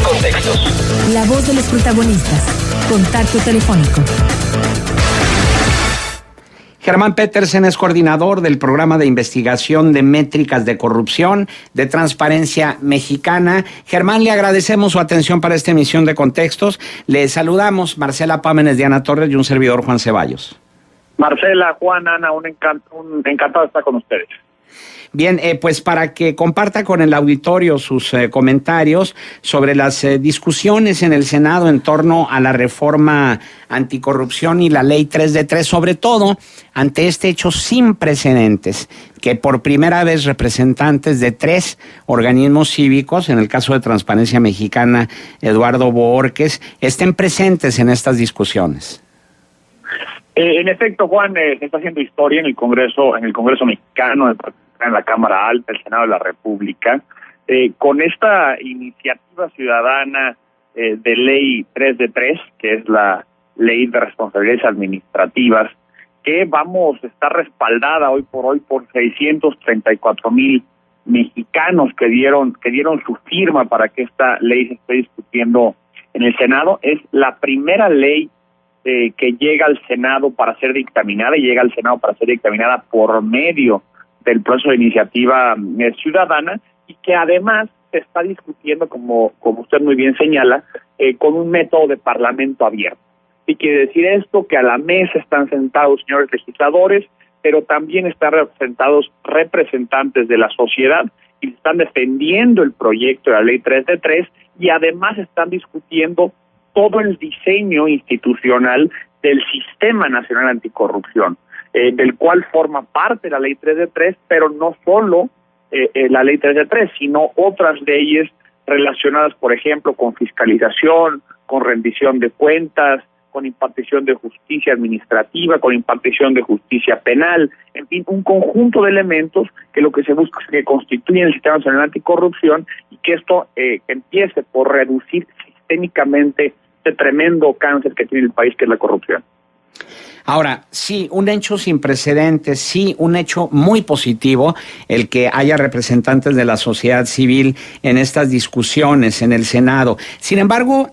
Contextos. La voz de los protagonistas. Contacto telefónico. Germán Petersen es coordinador del programa de investigación de métricas de corrupción de Transparencia Mexicana. Germán, le agradecemos su atención para esta emisión de Contextos. Le saludamos Marcela Pámenes, Diana Torres y un servidor, Juan Ceballos. Marcela, Juan, Ana, un encantado de estar con ustedes. Bien, pues para que comparta con el auditorio sus comentarios sobre las discusiones en el Senado en torno a la reforma anticorrupción y la ley 3 de 3, sobre todo ante este hecho sin precedentes, que por primera vez representantes de 3 organismos cívicos, en el caso de Transparencia Mexicana, Eduardo Bohórquez, estén presentes en estas discusiones. En efecto, Juan, se está haciendo historia en el Congreso mexicano, en la Cámara Alta, el Senado de la República, con esta iniciativa ciudadana de ley 3 de 3, que es la ley de responsabilidades administrativas, que está respaldada hoy por 634,000 mexicanos que dieron su firma para que esta ley se esté discutiendo en el Senado. Es la primera ley que llega al Senado para ser dictaminada, por medio del proceso de iniciativa ciudadana, y que además se está discutiendo, como usted muy bien señala, con un método de parlamento abierto. Y quiere decir esto, que a la mesa están sentados señores legisladores, pero también están representados representantes de la sociedad y están defendiendo el proyecto de la ley 3 de 3, y además están discutiendo todo el diseño institucional del Sistema Nacional Anticorrupción, del cual forma parte la ley 3 de 3, pero no solo la ley 3 de 3, sino otras leyes relacionadas, por ejemplo, con fiscalización, con rendición de cuentas, con impartición de justicia administrativa, con impartición de justicia penal, en fin, un conjunto de elementos que lo que se busca es que constituyan el Sistema Nacional Anticorrupción, y que esto empiece por reducir sistémicamente este tremendo cáncer que tiene el país, que es la corrupción. Ahora, sí, un hecho sin precedentes, sí, un hecho muy positivo el que haya representantes de la sociedad civil en estas discusiones en el Senado. Sin embargo,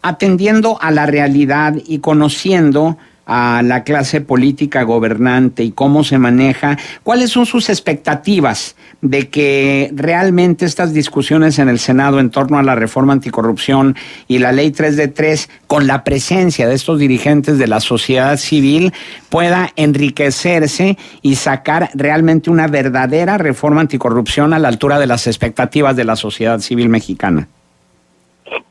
atendiendo a la realidad y conociendo a la clase política gobernante y cómo se maneja, ¿cuáles son sus expectativas de que realmente estas discusiones en el Senado en torno a la reforma anticorrupción y la ley 3 de 3, con la presencia de estos dirigentes de la sociedad civil, pueda enriquecerse y sacar realmente una verdadera reforma anticorrupción a la altura de las expectativas de la sociedad civil mexicana?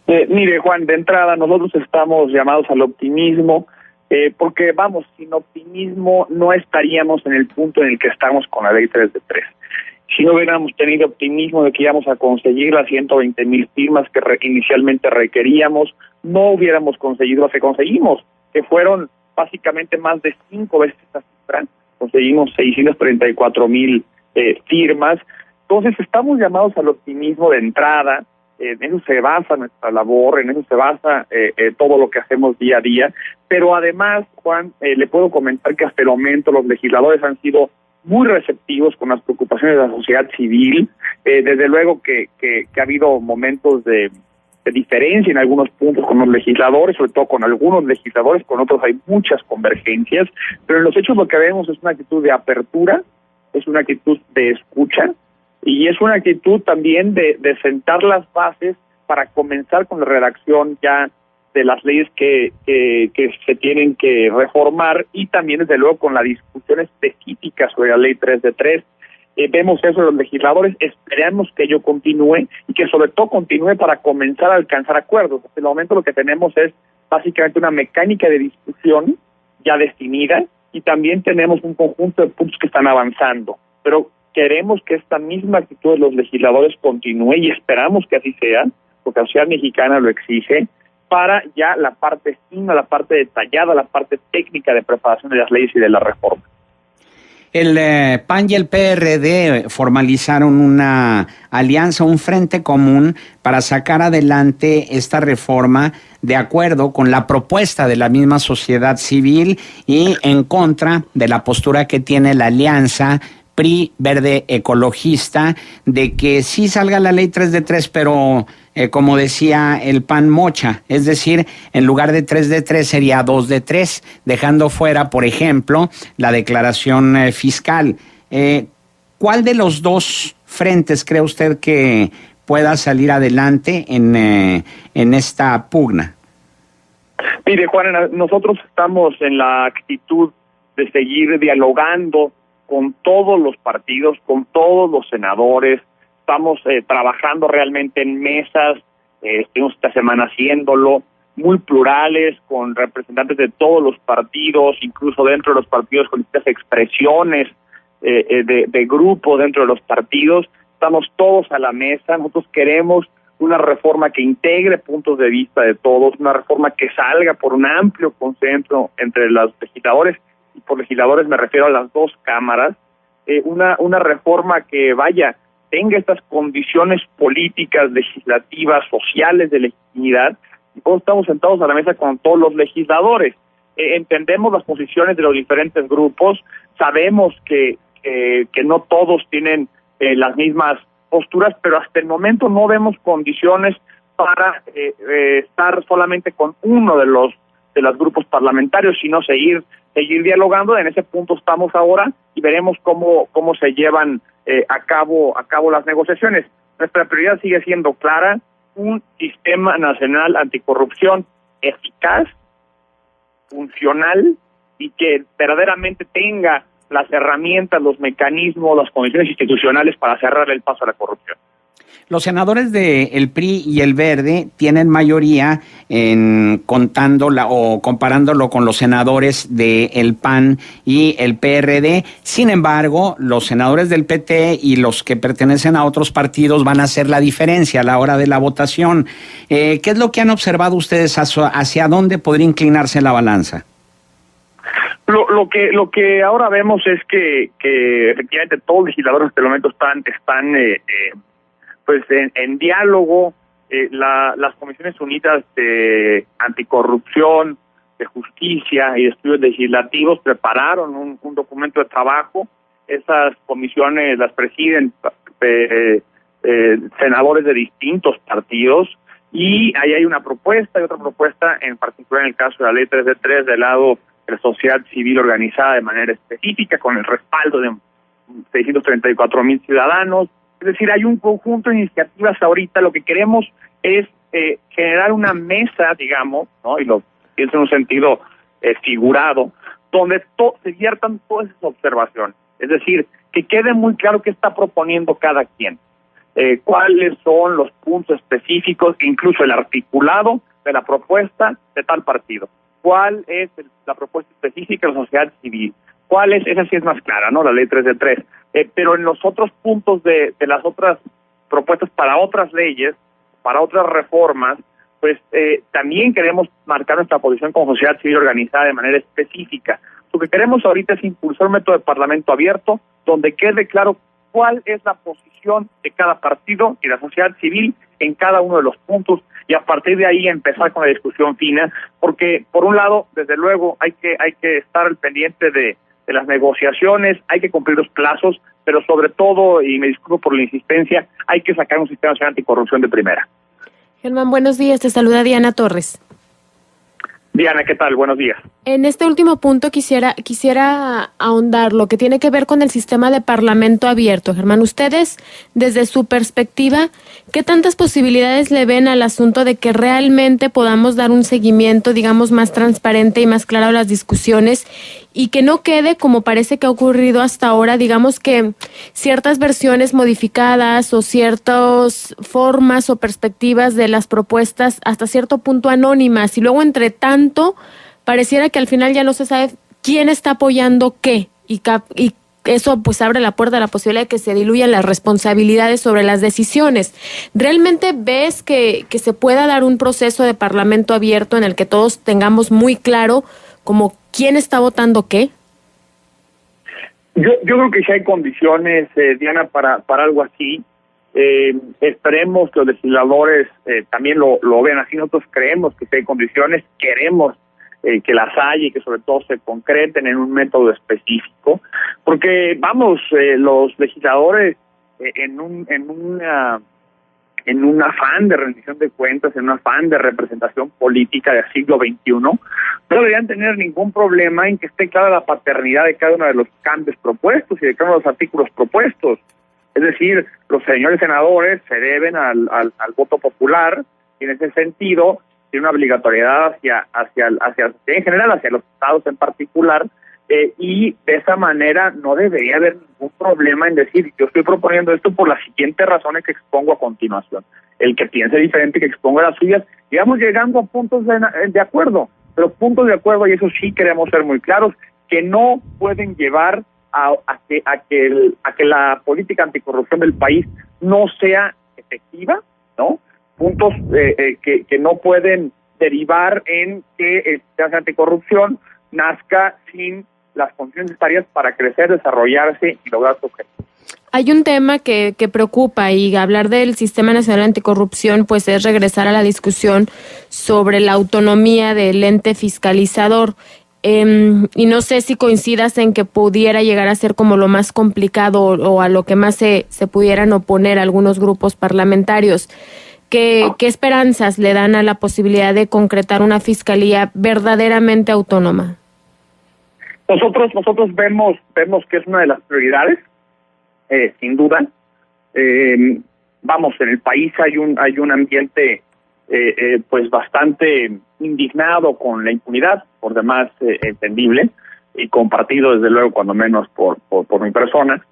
Mire, Juan, de entrada nosotros estamos llamados al optimismo, porque sin optimismo no estaríamos en el punto en el que estamos con la ley 3 de 3. Si no hubiéramos tenido optimismo de que íbamos a conseguir las 120,000 firmas que inicialmente requeríamos, no hubiéramos conseguido lo que conseguimos, que fueron básicamente más de 5 veces esta cifra. Conseguimos 634,000 firmas. Entonces estamos llamados al optimismo de entrada. En eso se basa nuestra labor, en eso se basa todo lo que hacemos día a día, pero además, Juan, le puedo comentar que hasta el momento los legisladores han sido muy receptivos con las preocupaciones de la sociedad civil. Desde luego que ha habido momentos de diferencia en algunos puntos con los legisladores, sobre todo con algunos legisladores, con otros hay muchas convergencias, pero en los hechos lo que vemos es una actitud de apertura, es una actitud de escucha, y es una actitud también de sentar las bases para comenzar con la redacción ya de las leyes que se tienen que reformar, y también desde luego con la discusión específica sobre la ley 3 de 3. Vemos eso de los legisladores, esperamos que ello continúe y que sobre todo continúe para comenzar a alcanzar acuerdos. Hasta el momento lo que tenemos es básicamente una mecánica de discusión ya definida, y también tenemos un conjunto de puntos que están avanzando, pero queremos que esta misma actitud de los legisladores continúe, y esperamos que así sea, porque la sociedad mexicana lo exige, para ya la parte fina, la parte detallada, la parte técnica de preparación de las leyes y de la reforma. El PAN y el PRD formalizaron una alianza, un frente común para sacar adelante esta reforma de acuerdo con la propuesta de la misma sociedad civil y en contra de la postura que tiene la alianza PRI Verde Ecologista de que sí salga la ley 3 de 3, pero como decía el PAN mocha, es decir, en lugar de 3 de 3 sería 2 de 3, dejando fuera, por ejemplo, la declaración fiscal. ¿Cuál de los dos frentes cree usted que pueda salir adelante en esta pugna? Mire, Juan, nosotros estamos en la actitud de seguir dialogando con todos los partidos, con todos los senadores. Estamos trabajando realmente en mesas, estuvimos esta semana haciéndolo, muy plurales, con representantes de todos los partidos, incluso dentro de los partidos con estas expresiones de grupo dentro de los partidos. Estamos todos a la mesa. Nosotros queremos una reforma que integre puntos de vista de todos, una reforma que salga por un amplio consenso entre los legisladores, y por legisladores me refiero a las dos cámaras, una reforma que tenga estas condiciones políticas, legislativas, sociales de legitimidad, y todos estamos sentados a la mesa con todos los legisladores. Entendemos las posiciones de los diferentes grupos, sabemos que no todos tienen las mismas posturas, pero hasta el momento no vemos condiciones para estar solamente con uno de los grupos parlamentarios, sino seguir dialogando. En ese punto estamos ahora y veremos cómo se llevan a cabo las negociaciones. Nuestra prioridad sigue siendo clara: un sistema nacional anticorrupción eficaz, funcional y que verdaderamente tenga las herramientas, los mecanismos, las condiciones institucionales para cerrar el paso a la corrupción. Los senadores del PRI y el Verde tienen mayoría comparándolo con los senadores del PAN y el PRD. Sin embargo, los senadores del PT y los que pertenecen a otros partidos van a hacer la diferencia a la hora de la votación. ¿Qué es lo que han observado ustedes? ¿Hacia dónde podría inclinarse la balanza? Lo que ahora vemos es que efectivamente todos los legisladores hasta el momento están en diálogo. Las comisiones unidas de anticorrupción, de justicia y de estudios legislativos prepararon un documento de trabajo. Esas comisiones las presiden senadores de distintos partidos, y ahí hay una propuesta y otra propuesta, en particular en el caso de la ley 3 de 3, del lado de la sociedad civil organizada de manera específica, con el respaldo de 634,000 ciudadanos. Es decir, hay un conjunto de iniciativas ahorita. Lo que queremos es generar una mesa, digamos, ¿no? Y lo pienso en un sentido figurado, donde se viertan todas esas observaciones. Es decir, que quede muy claro qué está proponiendo cada quien, cuáles son los puntos específicos, incluso el articulado de la propuesta de tal partido. ¿Cuál es la propuesta específica de la sociedad civil? ¿Cuál es? Esa sí es más clara, ¿no? La ley 3 de 3. Pero en los otros puntos de las otras propuestas para otras leyes, para otras reformas, pues también queremos marcar nuestra posición como sociedad civil organizada de manera específica. Lo que queremos ahorita es impulsar un método de parlamento abierto donde quede claro cuál es la posición de cada partido y la sociedad civil en cada uno de los puntos, y a partir de ahí empezar con la discusión fina, porque por un lado, desde luego, hay que estar al pendiente de las negociaciones, hay que cumplir los plazos, pero sobre todo, y me disculpo por la insistencia, hay que sacar un sistema nacional anticorrupción de primera. Germán, buenos días, te saluda Diana Torres. Diana, ¿qué tal? Buenos días. En este último punto quisiera ahondar lo que tiene que ver con el sistema de parlamento abierto. Germán, ustedes, desde su perspectiva, ¿qué tantas posibilidades le ven al asunto de que realmente podamos dar un seguimiento, digamos, más transparente y más claro a las discusiones, y que no quede como parece que ha ocurrido hasta ahora, digamos que ciertas versiones modificadas o ciertas formas o perspectivas de las propuestas hasta cierto punto anónimas, y luego entre tanto pareciera que al final ya no se sabe quién está apoyando qué, y eso pues abre la puerta a la posibilidad de que se diluyan las responsabilidades sobre las decisiones? ¿Realmente ves que se pueda dar un proceso de parlamento abierto en el que todos tengamos muy claro como quién está votando qué? Yo creo que sí hay condiciones, Diana, para algo así. Esperemos que los legisladores también lo vean así. Nosotros creemos que sí hay condiciones, queremos que las hay y que sobre todo se concreten en un método específico, porque los legisladores en un afán de rendición de cuentas, en un afán de representación política del siglo XXI, no deberían tener ningún problema en que esté clara la paternidad de cada uno de los cambios propuestos y de cada uno de los artículos propuestos. Es decir, los señores senadores se deben al voto popular y en ese sentido tiene una obligatoriedad hacia la sociedad en general, hacia los estados en particular, y de esa manera no debería haber ningún problema en decir, yo estoy proponiendo esto por las siguientes razones que expongo a continuación. El que piense diferente, que exponga las suyas, y vamos llegando a puntos de acuerdo, pero puntos de acuerdo, y eso sí queremos ser muy claros, que no pueden llevar a que la política anticorrupción del país no sea efectiva, ¿no? Puntos que no pueden derivar en que el sistema anticorrupción nazca sin las condiciones necesarias para crecer, desarrollarse y lograr su objetivo. Hay un tema que preocupa, y hablar del Sistema Nacional Anticorrupción pues es regresar a la discusión sobre la autonomía del ente fiscalizador. Y no sé si coincidas en que pudiera llegar a ser como lo más complicado o a lo que más se pudieran oponer algunos grupos parlamentarios. ¿Qué esperanzas le dan a la posibilidad de concretar una fiscalía verdaderamente autónoma? Nosotros vemos que es una de las prioridades, sin duda. En el país hay un ambiente pues bastante indignado con la impunidad, por demás entendible y compartido desde luego cuando menos por mi persona,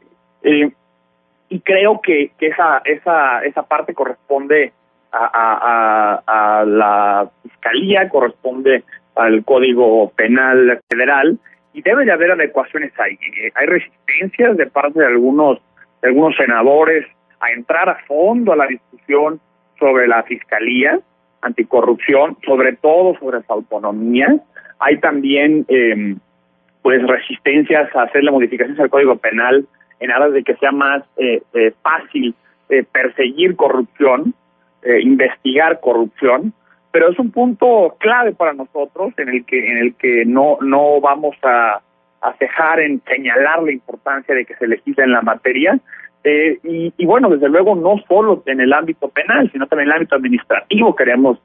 y creo que esa parte corresponde a la Fiscalía, corresponde al Código Penal Federal, y debe de haber adecuaciones ahí. Hay resistencias de parte de algunos senadores a entrar a fondo a la discusión sobre la Fiscalía Anticorrupción, sobre todo sobre su autonomía. Hay también resistencias a hacerle modificaciones al Código Penal en aras de que sea más fácil perseguir corrupción, investigar corrupción, pero es un punto clave para nosotros en el que no vamos a cejar en señalar la importancia de que se legisle en la materia. Y bueno, desde luego no solo en el ámbito penal, sino también en el ámbito administrativo queremos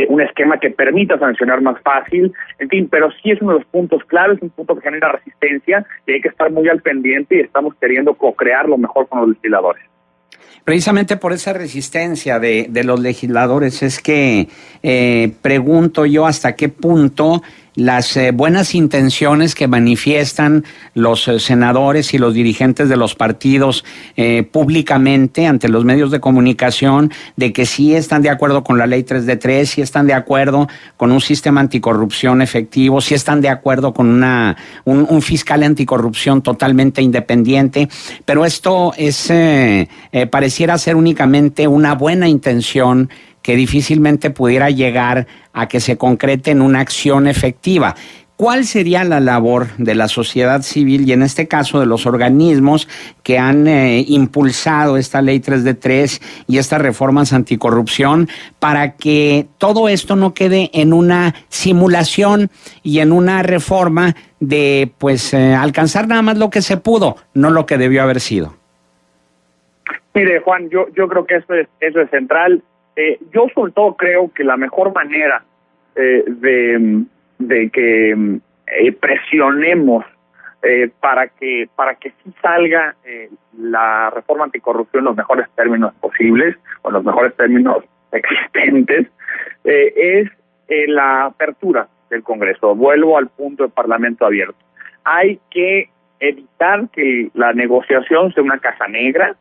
un esquema que permita sancionar más fácil, en fin, pero sí es uno de los puntos claves, un punto que genera resistencia y hay que estar muy al pendiente y estamos queriendo co-crear lo mejor con los legisladores. Precisamente por esa resistencia de los legisladores es que pregunto yo hasta qué punto las buenas intenciones que manifiestan los senadores y los dirigentes de los partidos públicamente ante los medios de comunicación, de que sí están de acuerdo con la ley 3 de 3, sí están de acuerdo con un sistema anticorrupción efectivo, sí están de acuerdo con un fiscal anticorrupción totalmente independiente, pero esto pareciera ser únicamente una buena intención que difícilmente pudiera llegar a que se concrete en una acción efectiva. ¿Cuál sería la labor de la sociedad civil y en este caso de los organismos que han impulsado esta ley 3 de 3 y estas reformas anticorrupción para que todo esto no quede en una simulación y en una reforma de alcanzar nada más lo que se pudo, no lo que debió haber sido? Mire, Juan, yo creo que eso es central. Yo sobre todo creo que la mejor manera de que presionemos para que sí salga la reforma anticorrupción en los mejores términos posibles o en los mejores términos existentes es la apertura del Congreso. Vuelvo al punto del Parlamento abierto. Hay que evitar que la negociación sea una caja negra.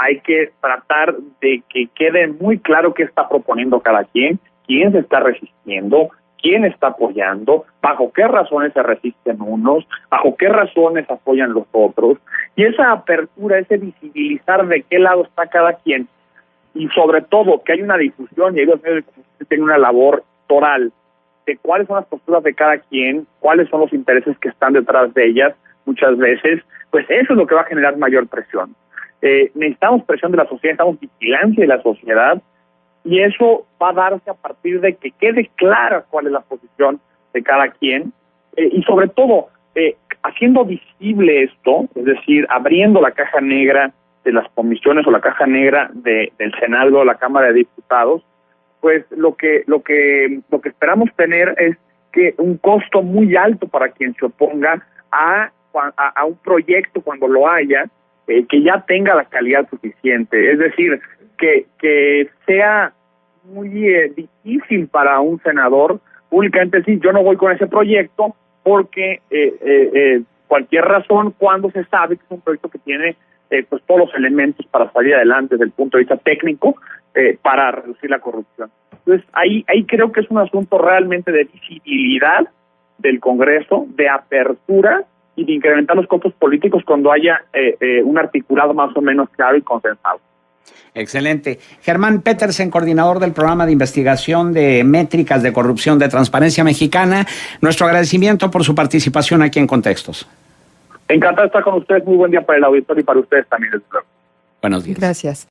Hay que tratar de que quede muy claro qué está proponiendo cada quien, quién se está resistiendo, quién está apoyando, bajo qué razones se resisten unos, bajo qué razones apoyan los otros. Y esa apertura, ese visibilizar de qué lado está cada quien, y sobre todo que hay una difusión y hay los medios de comunicación que tienen una labor toral de cuáles son las posturas de cada quien, cuáles son los intereses que están detrás de ellas, muchas veces, pues eso es lo que va a generar mayor presión. Necesitamos presión de la sociedad, necesitamos vigilancia de la sociedad y eso va a darse a partir de que quede clara cuál es la posición de cada quien, y sobre todo haciendo visible esto, es decir, abriendo la caja negra de las comisiones o la caja negra del Senado o la Cámara de Diputados, pues lo que esperamos tener es que un costo muy alto para quien se oponga a un proyecto cuando lo haya, que ya tenga la calidad suficiente, es decir, que sea muy difícil para un senador únicamente decir yo no voy con ese proyecto porque cualquier razón, cuando se sabe que es un proyecto que tiene pues todos los elementos para salir adelante desde el punto de vista técnico para reducir la corrupción. Entonces ahí creo que es un asunto realmente de visibilidad del Congreso, de apertura y de incrementar los costos políticos cuando haya un articulado más o menos claro y consensado. Excelente. Germán Petersen, coordinador del programa de investigación de métricas de corrupción de Transparencia Mexicana, nuestro agradecimiento por su participación aquí en Contextos. Encantado de estar con ustedes. Muy buen día para el auditorio y para ustedes también, desde luego. Buenos días. Gracias.